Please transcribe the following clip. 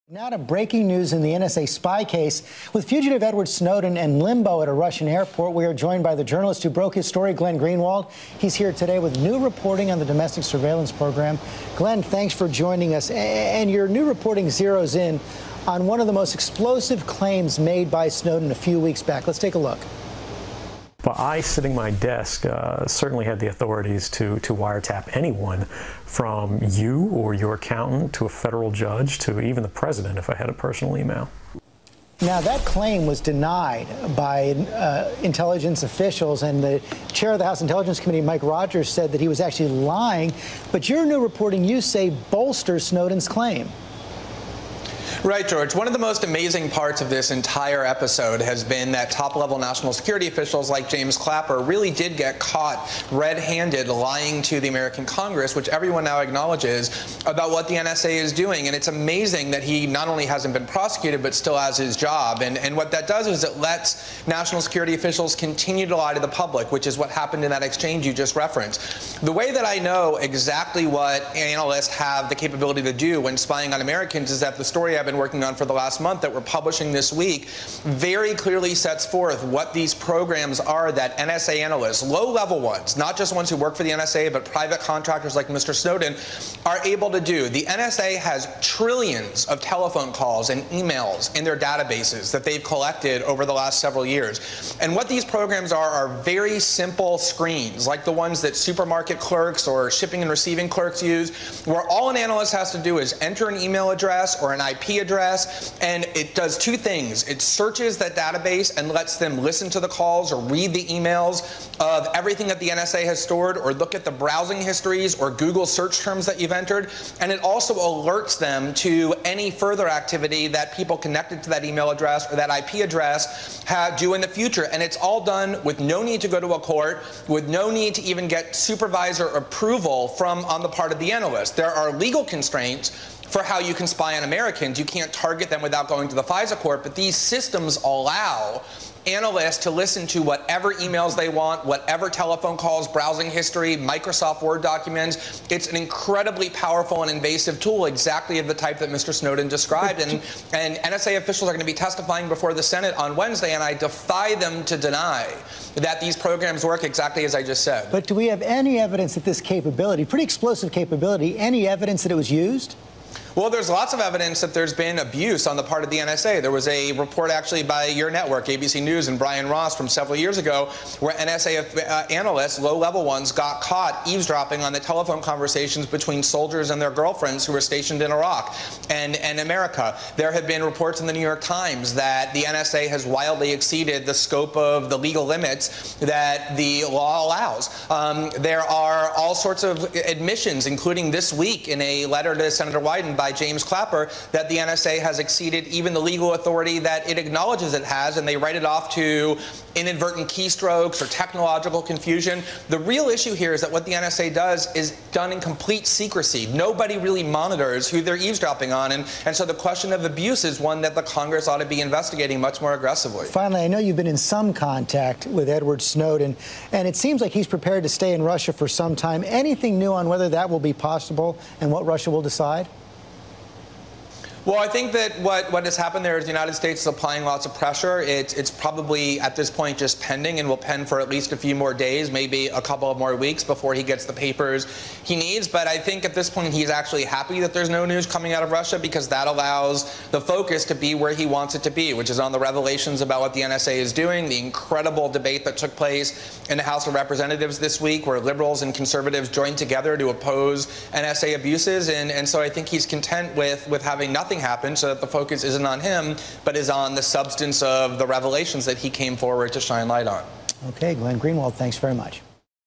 Now to breaking news in the NSA spy case. With fugitive Edward Snowden in limbo at a Russian airport, we are joined by the journalist who broke his story, Glenn Greenwald. He's here today with new reporting on the domestic surveillance program. Glenn, thanks for joining us. And your new reporting zeroes in on one of the most explosive claims made by Snowden a few weeks back. Let's take a look. Well, I, sitting at my desk, certainly had the authorities to wiretap anyone from you or your accountant to a federal judge to even the president if I had a personal email. Now, that claim was denied by intelligence officials, and the chair of the House Intelligence Committee, Mike Rogers, said that he was actually lying. But your new reporting, you say, bolsters Snowden's claim. Right, George. One of the most amazing parts of this entire episode has been that top-level national security officials like James Clapper really did get caught red-handed lying to the American Congress, which everyone now acknowledges, about what the NSA is doing. And it's amazing that he not only hasn't been prosecuted, but still has his job. And what that does is it lets national security officials continue to lie to the public, which is what happened in that exchange you just referenced. The way that I know exactly what analysts have the capability to do when spying on Americans is that the story I've been working on for the last month that we're publishing this week very clearly sets forth what these programs are that NSA analysts, low-level ones, not just ones who work for the NSA, but private contractors like Mr. Snowden, are able to do. The NSA has trillions of telephone calls and emails in their databases that they've collected over the last several years. And what these programs are very simple screens, like the ones that supermarket clerks or shipping and receiving clerks use, where all an analyst has to do is enter an email address or an IP address, and it does two things. It searches that database and lets them listen to the calls or read the emails of everything that the NSA has stored, or look at the browsing histories or Google search terms that you've entered. And it also alerts them to any further activity that people connected to that email address or that IP address do in the future. And it's all done with no need to go to a court, with no need to even get supervisor approval on the part of the analyst. There are legal constraints for how you can spy on Americans. You can't target them without going to the FISA court, but these systems allow analysts to listen to whatever emails they want, whatever telephone calls, browsing history, Microsoft Word documents. It's an incredibly powerful and invasive tool, exactly of the type that Mr. Snowden described. And NSA officials are going to be testifying before the Senate on Wednesday, and I defy them to deny that these programs work exactly as I just said. But do we have any evidence that this capability, pretty explosive capability, any evidence that it was used? Well, there's lots of evidence that there's been abuse on the part of the NSA. There was a report actually by your network, ABC News, and Brian Ross from several years ago, where NSA analysts, low-level ones, got caught eavesdropping on the telephone conversations between soldiers and their girlfriends who were stationed in Iraq and America. There have been reports in the New York Times that the NSA has wildly exceeded the scope of the legal limits that the law allows. There are all sorts of admissions, including this week in a letter to Senator Wyden by James Clapper, that the NSA has exceeded even the legal authority that it acknowledges it has, and they write it off to inadvertent keystrokes or technological confusion. The real issue here is that what the NSA does is done in complete secrecy. Nobody really monitors who they're eavesdropping on, and so the question of abuse is one that the Congress ought to be investigating much more aggressively. Finally, I know you've been in some contact with Edward Snowden, and it seems like he's prepared to stay in Russia for some time. Anything new on whether that will be possible and what Russia will decide? Well, I think that what has happened there is the United States is applying lots of pressure. It's probably at this point just pending, and will pen for at least a few more days, maybe a couple of more weeks before he gets the papers he needs. But I think at this point he's actually happy that there's no news coming out of Russia, because that allows the focus to be where he wants it to be, which is on the revelations about what the NSA is doing, the incredible debate that took place in the House of Representatives this week, where liberals and conservatives joined together to oppose NSA abuses. And so I think he's content with having nothing happen, so that the focus isn't on him, but is on the substance of the revelations that he came forward to shine light on. Okay, Glenn Greenwald, thanks very much.